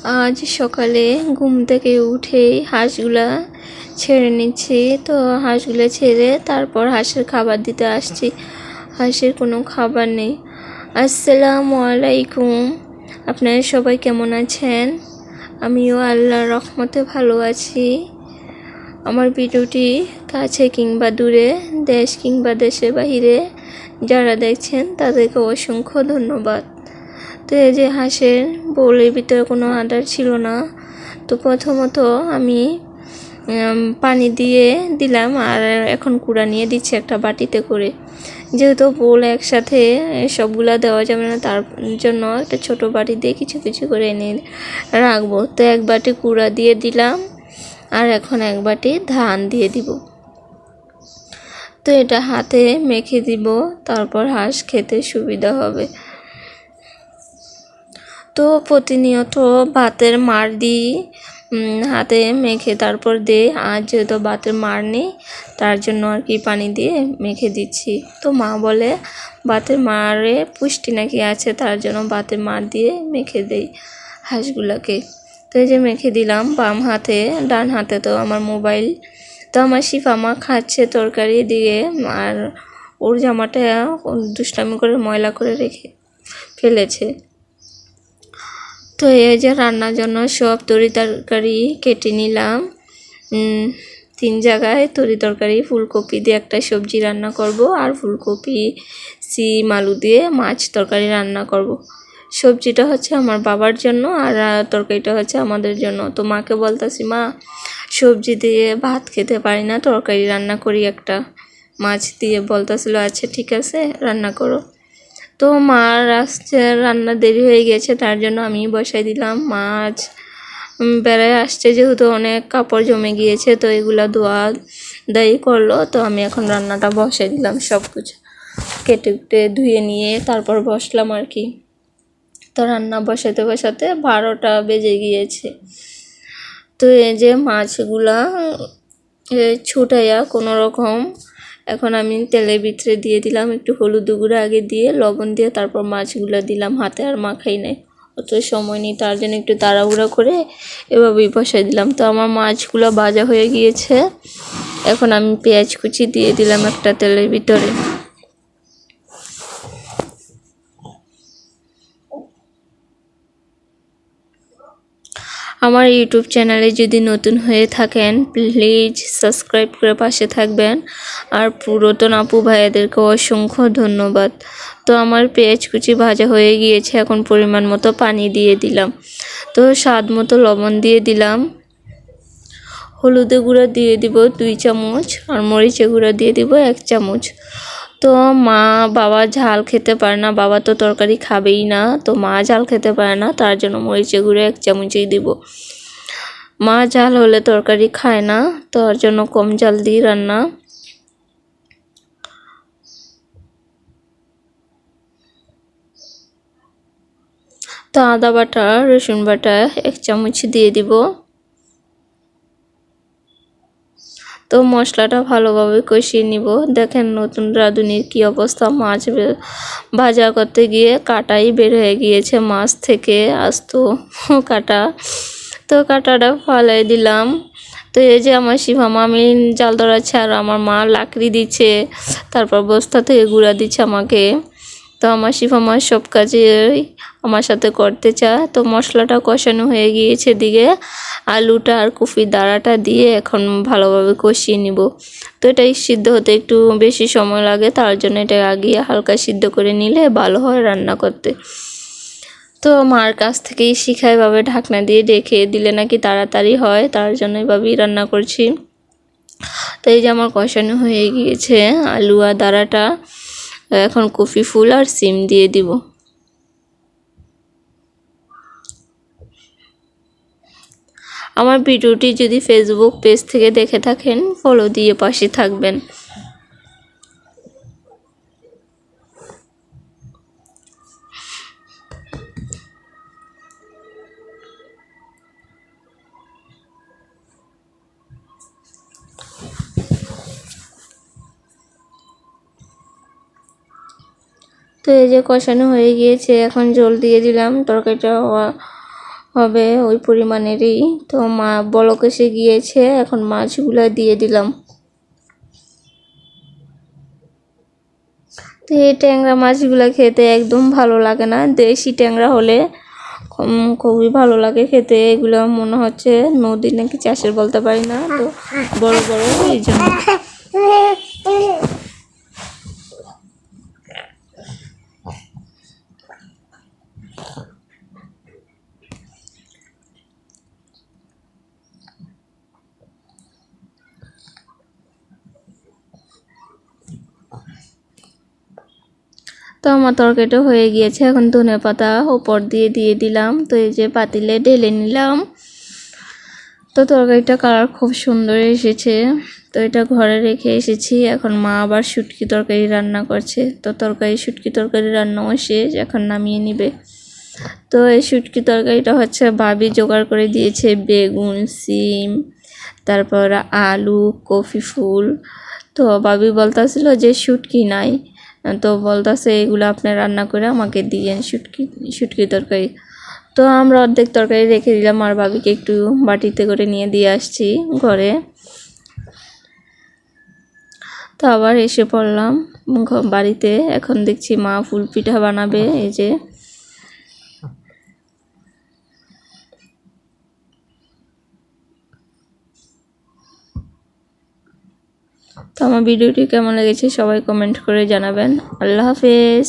আজ সকালে ঘুম থেকে উঠেই হাঁসগুলা ছেড়ে নিচ্ছি। তো হাঁসগুলো ছেড়ে তারপর হাঁসের খাবার দিতে আসছি। হাঁসের কোনো খাবার নেই। আসসালামু আলাইকুম, আপনারা সবাই কেমন আছেন? আমিও আল্লাহর রহমতে ভালো আছি। আমার ভিডিওটি কাছে কিংবা দূরে, দেশ কিংবা দেশের বাহিরে যারা দেখছেন তাদেরকে অসংখ্য ধন্যবাদ। তো এই যে হাঁসের বোলের ভিতরে কোনো আদার ছিল না, তো প্রথমত আমি পানি দিয়ে দিলাম আর এখন কুড়া নিয়ে দিচ্ছি একটা বাটিতে করে। যেহেতু বোল একসাথে সবগুলা দেওয়া যাবে না, তার জন্য একটা ছোট বাটি দিয়ে কিছু কিছু করে এনে রাখবো। তো এক বাটি কুড়া দিয়ে দিলাম আর এখন এক বাটি ধান দিয়ে দিব। তো এটা হাতে মেখে দিব, তারপর হাঁস খেতে সুবিধা হবে। তো প্রতিনিয়ত ভাতের মাড় দিই, হাতে মেখে তারপর দিয়ে, আর যেহেতু ভাতের মাড় নেই তার জন্য আর কি পানি দিয়ে মেখে দিচ্ছি। তো মা বলে ভাতের মাড়ে পুষ্টি নাকি আছে, তার জন্য ভাতের মাড় দিয়ে মেখে দেই হাঁসগুলোকে। তো এই যে মেখে দিলাম বাম হাতে, ডান হাতে তো আমার মোবাইল। তো আমার শিফা মা খাচ্ছে তরকারি দিয়ে, আর ওর জামাটা দুষ্টামি করে ময়লা করে রেখে ফেলেছে। তো এই যে রান্নার জন্য সব তরি তরকারি কেটে নিলাম। 3 জায়গায় তরি তরকারি, ফুলকপি দিয়ে একটা সবজি রান্না করব, আর ফুলকপি সিম আলু দিয়ে মাছ তরকারি রান্না করব। সবজিটা হচ্ছে আমার বাবার জন্য আর তরকারিটা হচ্ছে আমাদের জন্য। তো মাকে বলতাছি, মা সবজি দিয়ে ভাত খেতে পারি না, তরকারি রান্না করি একটা মাছ দিয়ে। বলতাছিল আচ্ছা ঠিক আছে রান্না করো। তো মার আসছে, রান্না দেরি হয়ে গেছে, তার জন্য আমি বসাই দিলাম মাছ। বেড়ায় আসছে যেহেতু অনেক কাপড় জমে গিয়েছে, তো এগুলা ধোয়া দায়ী করলো। তো আমি এখন রান্নাটা বসাই দিলাম, সব কিছু কেটে কুটে ধুয়ে নিয়ে তারপর বসলাম আর কি। তো রান্না বসাতে বসাতে 12টা বেজে গিয়েছে। তো এই যে মাছগুলা ছুটাইয়া কোনো রকম এখন আমি তেলের ভিতরে দিয়ে দিলাম, একটু হলুদ গুঁড়ো আগে দিয়ে লবণ দিয়ে তারপর মাছগুলো দিলাম। হাতে আর মাখাই নাই, অত সময় নেই, তার জন্য একটু তাড়াহুড়া করে এভাবেই বসাই দিলাম। তো আমার মাছগুলো ভাজা হয়ে গিয়েছে, এখন আমি পেঁয়াজ কুচি দিয়ে দিলাম একটা তেলের ভিতরে। আমার ইউটিউব চ্যানেলে যদি নতুন হয়ে থাকেন প্লিজ সাবস্ক্রাইব করে পাশে থাকবেন, আর পুরাতন আপু ভাইয়াদেরকে অসংখ্য ধন্যবাদ। তো আমার পেঁয়াজ কুচি ভাজা হয়ে গিয়েছে, এখন পরিমাণ মতো পানি দিয়ে দিলাম। তো স্বাদ মতো লবণ দিয়ে দিলাম, হলুদের গুঁড়া দিয়ে দিব 2 চামচ, আর মরিচের গুঁড়া দিয়ে দিব 1 চামচ। তো মা বাবা ঝাল খেতে পারে না, বাবা তো তরকারি খাবেই না, তো মা ঝাল খেতে পারে না, তার জন্য মরিচের গুঁড়ো 1 চামচই দিব। মা ঝাল হলে তরকারি খায় না, তার জন্য কম ঝাল দিয়ে রান্না। তো আদা বাটা রসুন বাটা 1 চামচ দিয়ে দিব। তো মশলাটা ভালোভাবে কষিয়ে নিব। দেখেন নতুন রাঁধুনির কি অবস্থা, মাছ ভাজা করতে গিয়ে কাঁটাই বের হয়ে গিয়েছে মাছ থেকে, আস্ত কাঁটা। তো কাঁটাটা ফালাই দিলাম। তো এই যে আমার শিফা মামি জাল ধরাচ্ছে, আর আমার মা লাকড়ি দিচ্ছে, তারপর বস্তা থেকে গুঁড়া দিচ্ছে আমাকে। তো আমার শিফা মা সব কাজে আমার সাথে করতে চায়। তো মশলাটা কষানো হয়ে গিয়েছে, দিকে আলুটা আর কফির দাঁড়াটা দিয়ে এখন ভালোভাবে কষিয়ে নিব। তো এটাই সিদ্ধ হতে একটু বেশি সময় লাগে, তার জন্য এটা আগে হালকা সিদ্ধ করে নিলে ভালো হয় রান্না করতে। তো মার কাছ থেকেই শিখা, এভাবে ঢাকনা দিয়ে রেখে দিলে নাকি তাড়াতাড়ি হয়, তার জন্য এভাবেই রান্না করছি। তো এই যে আমার কষানো হয়ে গিয়েছে আলু আর দাঁড়াটা, এখন কফি ফুল আর সিম দিয়ে দিব। আমার ভিডিওটি যদি ফেসবুক পেজ থেকে দেখে থাকেন ফলো দিয়ে পাশে থাকবেন। তো এই যে কষানো হয়ে গিয়েছে, এখন জল দিয়ে দিলাম। তরকারিটা হবে ওই পরিমাণেরই। তো মা বলক এসে গিয়েছে, এখন মাছগুলো দিয়ে দিলাম। তো এই ট্যাংরা মাছগুলো খেতে একদম ভালো লাগে না, দেশি ট্যাংরা হলে খুবই ভালো লাগে খেতে। এগুলো মনে হচ্ছে নদী নাকি চাষের, বলতে পারি না, তো বড় বড় এই জন্য। তো আমার তরকারিটা হয়ে গিয়েছে, এখন ধনেপাতা উপর দিয়ে দিয়ে দিলাম। তো এই যে পাতিলে ঢেলে নিলাম। তো তরকারিটা কালার খুব সুন্দর এসেছে। তো এটা ঘরে রেখে এসেছি, এখন মা আবার শুটকি তরকারি রান্না করছে। তো শুটকি তরকারি রান্নাও শেষ, এখন নামিয়ে নিবে। তো এই শুটকি তরকারিটা হচ্ছে ভাবি জোগাড় করে দিয়েছে বেগুন, সিম, তারপর আলু, কফি ফুল। তো ভাবি বলতেছিল যে শুটকি নাই, তো বলতেছে এগুলো আপনি রান্না করে আমাকে দিয়েন, শুটকি তরকারি। তো আমরা অর্ধেক তরকারি রেখে দিলাম আর ভাবিকে একটু বাটিতে করে নিয়ে দিয়ে আসছি ঘরে। তো আবার এসে পড়লাম বাড়িতে, এখন দেখছি মা ফুল পিঠা বানাবে। এই যে তো আমার ভিডিওটি কেমন লেগেছে সবাই কমেন্ট করে জানাবেন। আল্লাহ হাফেজ।